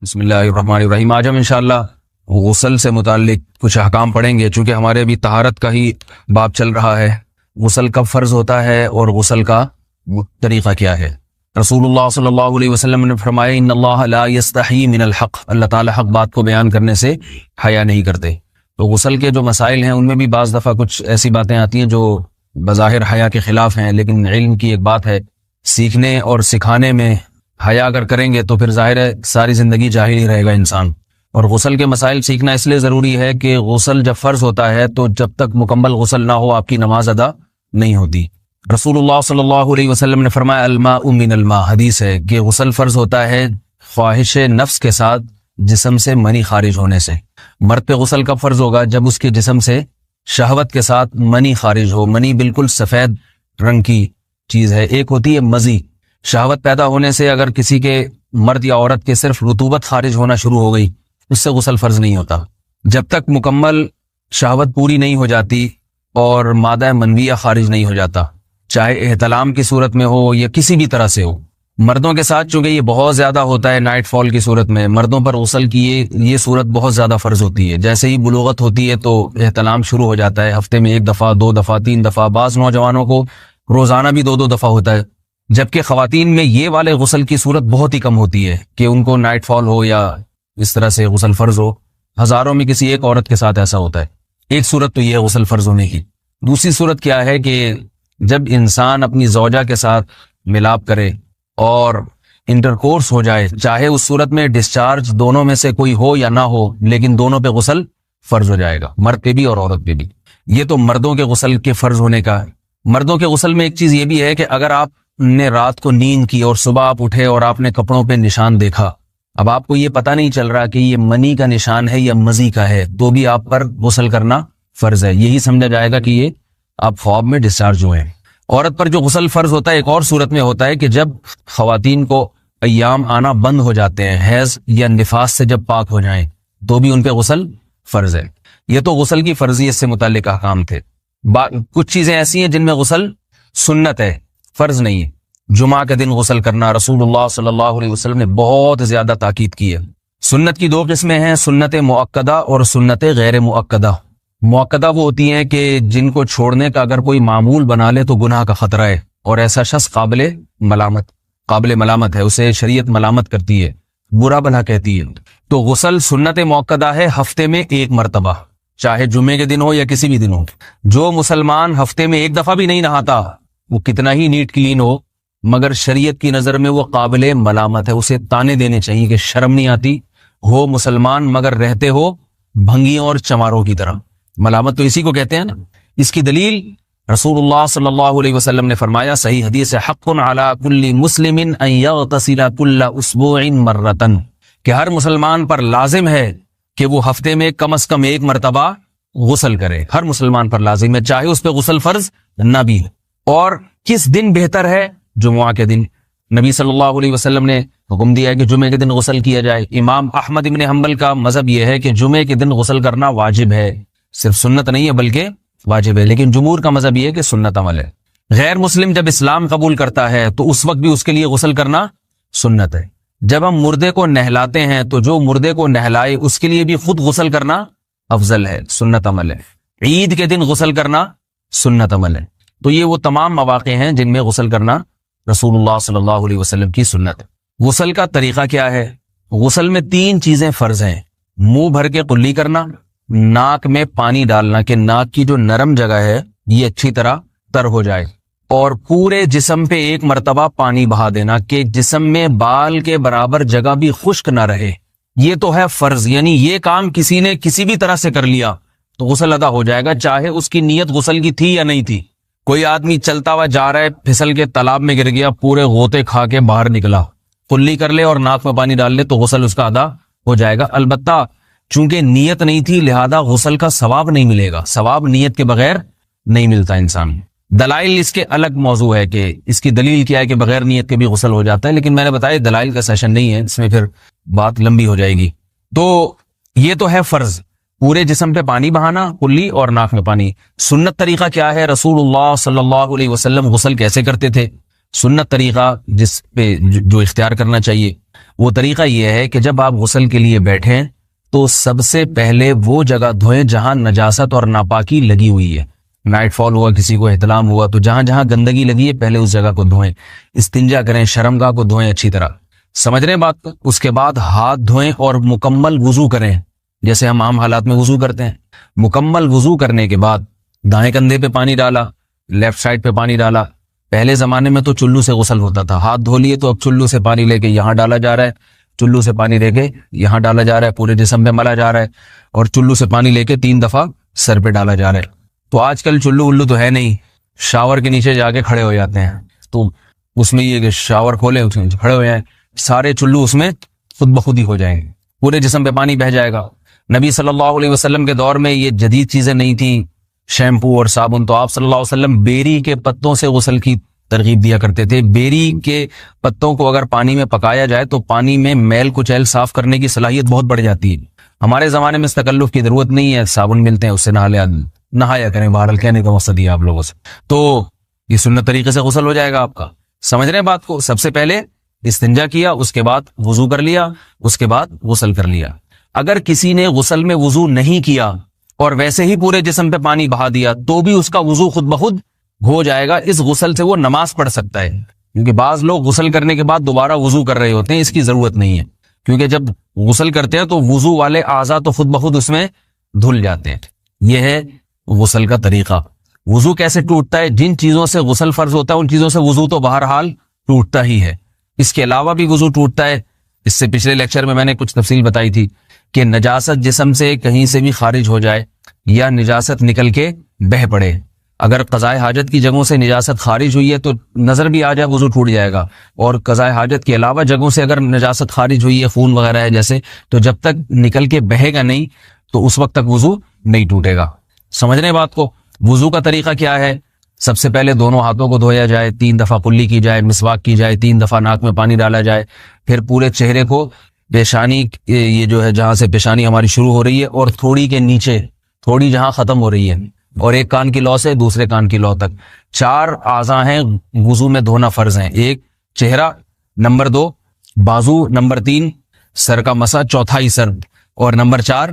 بسم اللہ الرحمن الرحیم۔ آج ہم انشاءاللہ غسل سے متعلق کچھ احکام پڑھیں گے، چونکہ ہمارے ابھی طہارت کا ہی باب چل رہا ہے۔ غسل کب فرض ہوتا ہے اور غسل کا طریقہ کیا ہے؟ رسول اللہ صلی اللہ علیہ وسلم نے فرمایا ان اللہ لا یستحی من الحق، اللہ تعالی حق بات کو بیان کرنے سے حیا نہیں کرتے۔ تو غسل کے جو مسائل ہیں ان میں بھی بعض دفعہ کچھ ایسی باتیں آتی ہیں جو بظاہر حیا کے خلاف ہیں، لیکن علم کی ایک بات ہے، سیکھنے اور سکھانے میں حیا اگر کریں گے تو پھر ظاہر ہے ساری زندگی جاہل ہی رہے گا انسان۔ اور غسل کے مسائل سیکھنا اس لیے ضروری ہے کہ غسل جب فرض ہوتا ہے تو جب تک مکمل غسل نہ ہو آپ کی نماز ادا نہیں ہوتی۔ رسول اللہ صلی اللہ علیہ وسلم نے فرمایا الماء من الماء، حدیث ہے کہ غسل فرض ہوتا ہے خواہش نفس کے ساتھ جسم سے منی خارج ہونے سے۔ مرد پہ غسل کب فرض ہوگا؟ جب اس کے جسم سے شہوت کے ساتھ منی خارج ہو۔ منی بالکل سفید رنگ کی چیز ہے، ایک ہوتی ہے مزی۔ شہوت پیدا ہونے سے اگر کسی کے مرد یا عورت کے صرف رطوبت خارج ہونا شروع ہو گئی اس سے غسل فرض نہیں ہوتا۔ جب تک مکمل شہوت پوری نہیں ہو جاتی اور مادہ منویہ خارج نہیں ہو جاتا، چاہے احتلام کی صورت میں ہو یا کسی بھی طرح سے ہو۔ مردوں کے ساتھ چونکہ یہ بہت زیادہ ہوتا ہے، نائٹ فال کی صورت میں مردوں پر غسل کی یہ صورت بہت زیادہ فرض ہوتی ہے۔ جیسے ہی بلوغت ہوتی ہے تو احتلام شروع ہو جاتا ہے، ہفتے میں 1 دفعہ 2 دفعہ 3 دفعہ، بعض نوجوانوں کو روزانہ بھی 2 دفعہ ہوتا ہے، جبکہ خواتین میں یہ والے غسل کی صورت بہت ہی کم ہوتی ہے کہ ان کو نائٹ فال ہو یا اس طرح سے غسل فرض ہو۔ ہزاروں میں کسی ایک عورت کے ساتھ ایسا ہوتا ہے۔ ایک صورت تو یہ ہے غسل فرض ہونے کی۔ دوسری صورت کیا ہے کہ جب انسان اپنی زوجہ کے ساتھ ملاپ کرے اور انٹرکورس ہو جائے، چاہے اس صورت میں ڈسچارج دونوں میں سے کوئی ہو یا نہ ہو، لیکن دونوں پہ غسل فرض ہو جائے گا، مرد پہ بھی اور عورت پہ بھی۔ یہ تو مردوں کے غسل کے فرض ہونے کا ہے۔ مردوں کے غسل میں ایک چیز یہ بھی ہے کہ اگر آپ نے رات کو نیند کی اور صبح آپ اٹھے اور آپ نے کپڑوں پہ نشان دیکھا، اب آپ کو یہ پتہ نہیں چل رہا کہ یہ منی کا نشان ہے یا مزی کا ہے، تو بھی آپ پر غسل کرنا فرض ہے۔ یہی سمجھا جائے گا کہ یہ آپ خواب میں ڈسچارج ہوئے ہیں۔ عورت پر جو غسل فرض ہوتا ہے ایک اور صورت میں ہوتا ہے کہ جب خواتین کو ایام آنا بند ہو جاتے ہیں، حیض یا نفاس سے جب پاک ہو جائیں تو بھی ان پہ غسل فرض ہے۔ یہ تو غسل کی فرضیت سے متعلق احکام تھے۔ کچھ چیزیں ایسی ہیں جن میں غسل سنت ہے، فرض نہیں ہے۔ جمعہ کے دن غسل کرنا رسول اللہ صلی اللہ علیہ وسلم نے بہت زیادہ تاکید کی ہے۔ سنت کی 2 قسمیں ہیں، سنت مؤکدہ اور سنت غیر مؤکدہ۔ مؤکدہ وہ ہوتی ہیں کہ جن کو چھوڑنے کا اگر کوئی معمول بنا لے تو گناہ کا خطرہ ہے اور ایسا شخص قابل ملامت ہے، اسے شریعت ملامت کرتی ہے، برا بھلا کہتی ہے۔ تو غسل سنت مؤکدہ ہے، ہفتے میں 1 مرتبہ، چاہے جمعے کے دن ہو یا کسی بھی دن ہو۔ جو مسلمان ہفتے میں 1 دفعہ بھی نہیں نہاتا، وہ کتنا ہی نیٹ کلین ہو، مگر شریعت کی نظر میں وہ قابل ملامت ہے، اسے تانے دینے چاہیے کہ شرم نہیں آتی ہو مسلمان مگر رہتے ہو بھنگیوں اور چماروں کی طرح۔ ملامت تو اسی کو کہتے ہیں نا۔ اس کی دلیل رسول اللہ صلی اللہ علیہ وسلم نے فرمایا، صحیح حدیث ہے، حق علی کل مسلم ان یغتسل کل اسبوع مرۃ، کہ ہر مسلمان پر لازم ہے کہ وہ ہفتے میں کم از کم 1 مرتبہ غسل کرے۔ ہر مسلمان پر لازم ہے، چاہے اس پہ غسل فرض نہ بھی ہو۔ اور کس دن بہتر ہے؟ جمعہ کے دن۔ نبی صلی اللہ علیہ وسلم نے حکم دیا ہے کہ جمعے کے دن غسل کیا جائے۔ امام احمد ابن حنبل کا مذہب یہ ہے کہ جمعے کے دن غسل کرنا واجب ہے، صرف سنت نہیں ہے بلکہ واجب ہے، لیکن جمہور کا مذہب یہ ہے کہ سنت عمل ہے۔ غیر مسلم جب اسلام قبول کرتا ہے تو اس وقت بھی اس کے لیے غسل کرنا سنت ہے۔ جب ہم مردے کو نہلاتے ہیں تو جو مردے کو نہلائے اس کے لیے بھی خود غسل کرنا افضل ہے، سنت عمل ہے۔ عید کے دن غسل کرنا سنت عمل ہے۔ تو یہ وہ تمام مواقع ہیں جن میں غسل کرنا رسول اللہ صلی اللہ علیہ وسلم کی سنت ہے۔ غسل کا طریقہ کیا ہے؟ غسل میں 3 چیزیں فرض ہیں، منہ بھر کے قلی کرنا، ناک میں پانی ڈالنا کہ ناک کی جو نرم جگہ ہے یہ اچھی طرح تر ہو جائے، اور پورے جسم پہ 1 مرتبہ پانی بہا دینا کہ جسم میں بال کے برابر جگہ بھی خشک نہ رہے۔ یہ تو ہے فرض، یعنی یہ کام کسی نے کسی بھی طرح سے کر لیا تو غسل ادا ہو جائے گا، چاہے اس کی نیت غسل کی تھی یا نہیں تھی۔ کوئی آدمی چلتا ہوا جا رہا ہے، پھسل کے تالاب میں گر گیا، پورے غوطے کھا کے باہر نکلا، قلی کر لے اور ناک میں پانی ڈال لے تو غسل اس کا ادا ہو جائے گا۔ البتہ چونکہ نیت نہیں تھی لہذا غسل کا ثواب نہیں ملے گا، ثواب نیت کے بغیر نہیں ملتا انسان۔ دلائل اس کے الگ موضوع ہے کہ اس کی دلیل کیا ہے کہ بغیر نیت کے بھی غسل ہو جاتا ہے، لیکن میں نے بتایا دلائل کا سیشن نہیں ہے، اس میں پھر بات لمبی ہو جائے گی۔ تو یہ تو ہے فرض، پورے جسم پہ پانی بہانا، کلی اور ناک میں پانی۔ سنت طریقہ کیا ہے؟ رسول اللہ صلی اللہ علیہ وسلم غسل کیسے کرتے تھے؟ سنت طریقہ جس پہ جو اختیار کرنا چاہیے، وہ طریقہ یہ ہے کہ جب آپ غسل کے لیے بیٹھیں تو سب سے پہلے وہ جگہ دھوئیں جہاں نجاست اور ناپاکی لگی ہوئی ہے. نائٹ فال ہوا, کسی کو احتلام ہوا, تو جہاں جہاں گندگی لگی ہے پہلے اس جگہ کو دھوئیں. استنجا کریں, شرمگاہ کو دھوئیں اچھی طرح. سمجھ رہے ہیں بات کو؟ اس کے بعد ہاتھ دھوئیں اور مکمل وضو کریں جیسے ہم عام حالات میں وضو کرتے ہیں. مکمل وضو کرنے کے بعد دائیں کندھے پہ پانی ڈالا, لیفٹ سائڈ پہ پانی ڈالا. پہلے زمانے میں تو چلو سے غسل ہوتا تھا, ہاتھ دھو لیے تو اب چلو سے پانی لے کے یہاں ڈالا جا رہا ہے, چلو سے پانی لے کے یہاں ڈالا جا رہا ہے, پورے جسم پہ ملا جا رہا ہے, اور چلو سے پانی لے کے 3 دفعہ سر پہ ڈالا جا رہا ہے. تو آج کل چلو الو تو ہے نہیں, شاور کے نیچے جا کے کھڑے ہو جاتے ہیں. تو اس میں یہ کہ شاور کھولے اس میں کھڑے ہو جائیں, سارے چلو اس میں خود بخود ہی ہو جائیں گے, پورے جسم پہ پانی بہہ جائے گا. نبی صلی اللہ علیہ وسلم کے دور میں یہ جدید چیزیں نہیں تھیں, شیمپو اور صابن. تو آپ صلی اللہ علیہ وسلم بیری کے پتوں سے غسل کی ترغیب دیا کرتے تھے. بیری کے پتوں کو اگر پانی میں پکایا جائے تو پانی میں میل کچیل صاف کرنے کی صلاحیت بہت بڑھ جاتی ہے. ہمارے زمانے میں اس تکلف کی ضرورت نہیں ہے, صابن ملتے ہیں اس سے نہایا کریں. بہرحال کہنے کا مقصد یہ آپ لوگوں سے, تو یہ سنت طریقے سے غسل ہو جائے گا آپ کا. سمجھ رہے ہیں بات کو؟ سب سے پہلے استنجا کیا, اس کے بعد وضو کر لیا, اس کے بعد غسل کر لیا. اگر کسی نے غسل میں وضو نہیں کیا اور ویسے ہی پورے جسم پہ پانی بہا دیا تو بھی اس کا وضو خود بخود ہو جائے گا. اس غسل سے وہ نماز پڑھ سکتا ہے, کیونکہ بعض لوگ غسل کرنے کے بعد دوبارہ وضو کر رہے ہوتے ہیں. اس کی ضرورت نہیں ہے, کیونکہ جب غسل کرتے ہیں تو وضو والے اعضاء تو خود بخود اس میں دھل جاتے ہیں. یہ ہے غسل کا طریقہ. وضو کیسے ٹوٹتا ہے؟ جن چیزوں سے غسل فرض ہوتا ہے ان چیزوں سے وضو تو بہرحال ٹوٹتا ہی ہے. اس کے علاوہ بھی وضو ٹوٹتا ہے. اس سے پچھلے لیکچر میں نے کچھ تفصیل بتائی تھی کہ نجاست جسم سے کہیں سے بھی خارج ہو جائے یا نجاست نکل کے بہہ پڑے. اگر قضاء حاجت کی جگہوں سے نجاست خارج ہوئی ہے تو نظر بھی آ جائے وضو ٹوٹ جائے گا, اور قضاء حاجت کے علاوہ جگہوں سے اگر نجاست خارج ہوئی ہے, خون وغیرہ ہے جیسے, تو جب تک نکل کے بہے گا نہیں تو اس وقت تک وضو نہیں ٹوٹے گا. سمجھ رہے ہیں بات کو؟ وضو کا طریقہ کیا ہے؟ سب سے پہلے دونوں ہاتھوں کو دھویا جائے, 3 دفعہ کلی کی جائے, مسواک کی جائے, 3 دفعہ ناک میں پانی ڈالا جائے, پھر پورے چہرے کو پیشانی, یہ جو ہے جہاں سے پیشانی ہماری شروع ہو رہی ہے اور تھوڑی کے نیچے, تھوڑی جہاں ختم ہو رہی ہے, اور ایک کان کی لو سے دوسرے کان کی لو تک 4 اعضاء ہیں وضو میں دھونا فرض ہیں. 1 چہرہ, نمبر 2 بازو, نمبر 3 سر کا مسا, چوتھا ہی سر, اور نمبر 4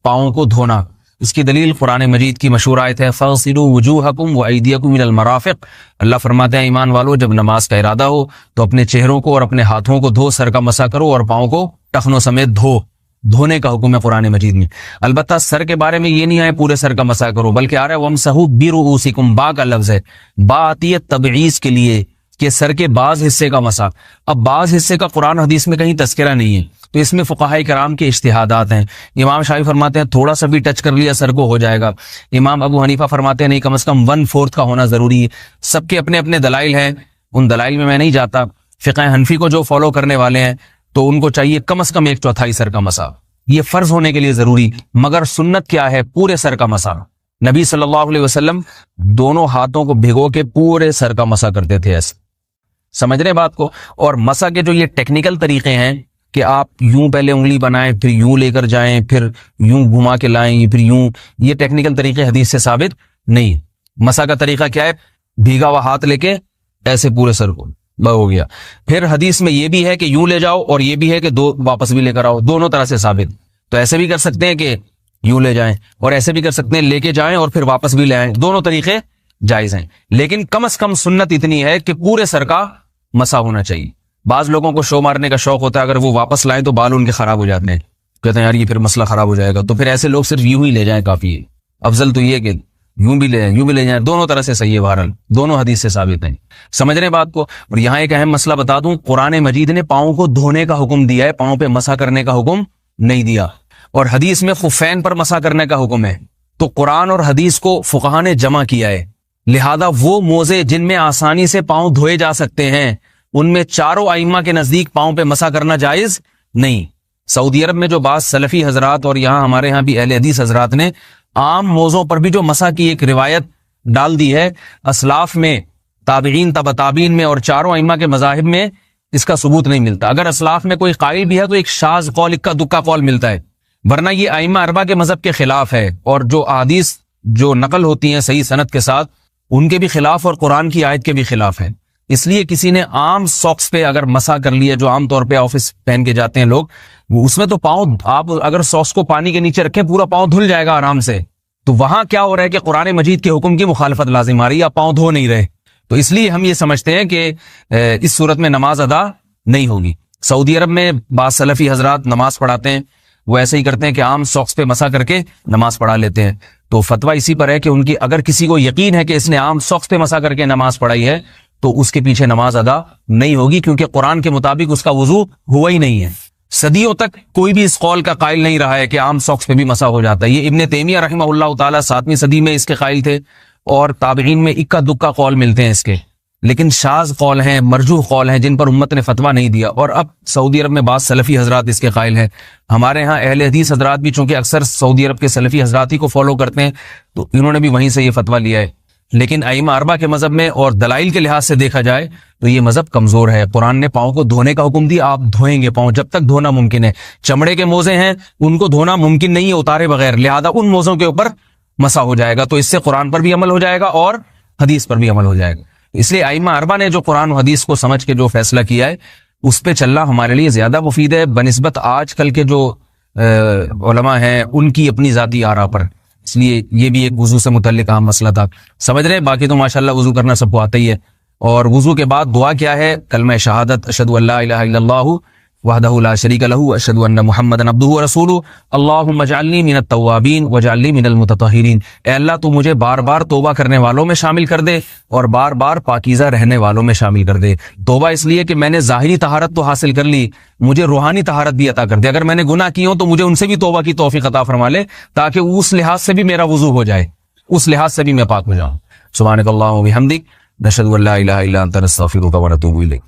پاؤں کو دھونا. اس کی دلیل قرآن مجید کی مشہور آیت ہے فَاغْسِلُوا وُجُوهَكُمْ وَأَيْدِيَكُمْ إِلَى الْمَرَافِقِ. اللہ فرماتے ہیں ایمان والو, جب نماز کا ارادہ ہو تو اپنے چہروں کو اور اپنے ہاتھوں کو دھو, سر کا مسا کرو اور پاؤں کو ٹخنوں سمیت دھو. دھونے کا حکم ہے قرآن مجید میں. البتہ سر کے بارے میں یہ نہیں ہے پورے سر کا مسا کرو, بلکہ آ رہا ہے وَامْسَحُوا بِرُؤُوسِكُمْ. با کا لفظ ہے, با آتی ہے تبعیض کے لیے کہ سر کے بعض حصے کا مسا. اب بعض حصے کا قرآن حدیث میں کہیں تذکرہ نہیں ہے, تو اس میں فقہاء کرام کے اجتہادات ہیں. امام شافعی فرماتے ہیں تھوڑا سا بھی ٹچ کر لیا سر کو ہو جائے گا. امام ابو حنیفہ فرماتے ہیں نہیں, کم از کم 1/4 کا ہونا ضروری ہے. سب کے اپنے اپنے دلائل ہیں, ان دلائل میں نہیں جاتا. فقہ حنفی کو جو فالو کرنے والے ہیں تو ان کو چاہیے کم از کم 1/4 سر کا مسا, یہ فرض ہونے کے لیے ضروری. مگر سنت کیا ہے؟ پورے سر کا مسا. نبی صلی اللہ علیہ وسلم دونوں ہاتھوں کو بھگو کے پورے سر کا مسا کرتے تھے ایسے. سمجھ رہے بات کو؟ اور مسا کے جو یہ ٹیکنیکل طریقے ہیں کہ آپ یوں پہلے انگلی بنائیں, پھر یوں لے کر جائیں, پھر یوں گھما کے لائیں, پھر یوں, یہ ٹیکنیکل طریقے حدیث سے ثابت نہیں. مسا کا طریقہ کیا ہے؟ بھیگا ہوا ہاتھ لے کے ایسے پورے سر کو ہو گیا. پھر حدیث میں یہ بھی ہے کہ یوں لے جاؤ اور یہ بھی ہے کہ 2 واپس بھی لے کر آؤ, دونوں طرح سے ثابت. تو ایسے بھی کر سکتے ہیں کہ یوں لے جائیں, اور ایسے بھی کر سکتے ہیں لے کے جائیں اور پھر واپس بھی لے آئیں, دونوں طریقے جائز ہیں. لیکن کم از کم سنت اتنی ہے کہ پورے سر کا مسا ہونا چاہیے. بعض لوگوں کو شو مارنے کا شوق ہوتا ہے, اگر وہ واپس لائیں تو بال ان کے خراب ہو جاتے ہیں, کہتے ہیں یار یہ پھر مسئلہ خراب ہو جائے گا. تو پھر ایسے لوگ صرف یوں ہی لے جائیں کافی ہے. افضل تو یہ کہ یوں بھی لے جائیں, یوں بھی لے جائیں, دونوں طرح سے صحیح ہے. بہرحال دونوں حدیث سے ثابت ہیں. سمجھ رہے بات کو؟ اور یہاں ایک اہم مسئلہ بتا دوں, قرآن مجید نے پاؤں کو دھونے کا حکم دیا ہے, پاؤں پہ مسا کرنے کا حکم نہیں دیا. اور حدیث میں خفین پر مسا کرنے کا حکم ہے. تو قرآن اور حدیث کو فقہا نے جمع کیا ہے. لہذا وہ موزے جن میں آسانی سے پاؤں دھوئے جا سکتے ہیں ان میں چاروں ائمہ کے نزدیک پاؤں پہ مسا کرنا جائز نہیں. سعودی عرب میں جو بعض سلفی حضرات اور یہاں ہمارے ہاں بھی اہل حدیث حضرات نے عام موزوں پر بھی جو مسا کی ایک روایت ڈال دی ہے, اسلاف میں, تابعین, تبع تابعین میں اور چاروں ائمہ کے مذاہب میں اس کا ثبوت نہیں ملتا. اگر اسلاف میں کوئی قائل بھی ہے تو ایک شاذ قول, اکا دکا قول ملتا ہے, ورنہ یہ ائمہ اربعہ کے مذہب کے خلاف ہے. اور جو احادیث جو نقل ہوتی ہیں صحیح سند کے ساتھ ان کے بھی خلاف اور قرآن کی آیت کے بھی خلاف ہے. اس لیے کسی نے عام ساکس پہ اگر مسا کر لیا، جو عام طور پہ آفس پہن کے جاتے ہیں لوگ، اس میں تو پاؤں، آپ اگر ساکس کو پانی کے نیچے رکھیں پورا پاؤں دھل جائے گا آرام سے. تو وہاں کیا ہو رہا ہے کہ قرآن مجید کے حکم کی مخالفت لازم آ رہی ہے، آپ پاؤں دھو نہیں رہے. تو اس لیے ہم یہ سمجھتے ہیں کہ اس صورت میں نماز ادا نہیں ہوگی. سعودی عرب میں بعض سلفی حضرات نماز پڑھاتے ہیں، وہ ایسے ہی کرتے ہیں کہ عام ساکس پہ مسا کر کے نماز پڑھا لیتے ہیں. تو فتویٰ اسی پر ہے کہ ان کی اگر کسی کو یقین ہے کہ اس نے عام ساکس پہ مسا کر کے نماز پڑھائی ہے تو اس کے پیچھے نماز ادا نہیں ہوگی، کیونکہ قرآن کے مطابق اس کا وضو ہوا ہی نہیں ہے. صدیوں تک کوئی بھی اس قول کا قائل نہیں رہا ہے کہ عام ساکس پہ بھی مسا ہو جاتا ہے. یہ ابن تیمیہ رحمہ اللہ تعالیٰ 7ویں صدی میں اس کے قائل تھے، اور تابعین میں اکا دکا قول ملتے ہیں اس کے، لیکن شاذ قول ہیں، مرجوح قول ہیں جن پر امت نے فتویٰ نہیں دیا. اور اب سعودی عرب میں بعض سلفی حضرات اس کے قائل ہیں. ہمارے ہاں اہل حدیث حضرات بھی چونکہ اکثر سعودی عرب کے سلفی حضرات ہی کو فالو کرتے ہیں، تو انہوں نے بھی وہیں سے یہ فتویٰ لیا ہے. لیکن ائمہ اربعہ کے مذہب میں اور دلائل کے لحاظ سے دیکھا جائے تو یہ مذہب کمزور ہے. قرآن نے پاؤں کو دھونے کا حکم دیا، آپ دھوئیں گے پاؤں جب تک دھونا ممکن ہے. چمڑے کے موزے ہیں ان کو دھونا ممکن نہیں ہے اتارے بغیر، لہذا ان موزوں کے اوپر مسا ہو جائے گا. تو اس سے قرآن پر بھی عمل ہو جائے گا اور حدیث پر بھی عمل ہو جائے گا. اس لیے ائمہ اربعہ نے جو قرآن و حدیث کو سمجھ کے جو فیصلہ کیا ہے اس پہ چلنا ہمارے لیے زیادہ مفید ہے بنسبت آج کل کے جو علماء ہیں ان کی اپنی ذاتی آراء پر. اس لیے یہ بھی ایک وضو سے متعلق اہم مسئلہ تھا. سمجھ رہے ہیں؟ باقی تو ماشاءاللہ وضو کرنا سب کو آتا ہی ہے. اور وضو کے بعد دعا کیا ہے؟ کلمہ شہادت، اشہد ان لا الہ الا اللہ وحدہ لا شریک لہ اشہد ان محمدا عبدہ ورسولہ اللہم اجعلنی من التوابین واجعلنی من المتطہرین. اے اللہ تو مجھے بار بار توبہ کرنے والوں میں شامل کر دے اور بار بار پاکیزہ رہنے والوں میں شامل کر دے. توبہ اس لیے کہ میں نے ظاہری طہارت تو حاصل کر لی، مجھے روحانی طہارت بھی عطا کر دے. اگر میں نے گناہ کی ہوں تو مجھے ان سے بھی توبہ کی توفیق عطا فرما لے، تاکہ اس لحاظ سے بھی میرا وضو ہو جائے، اس لحاظ سے بھی میں پاک ہو جاؤں. سبحانک اللہم و بحمدک، نشہد ان لا الہ الا انت، نستغفرک و نتوب الیک.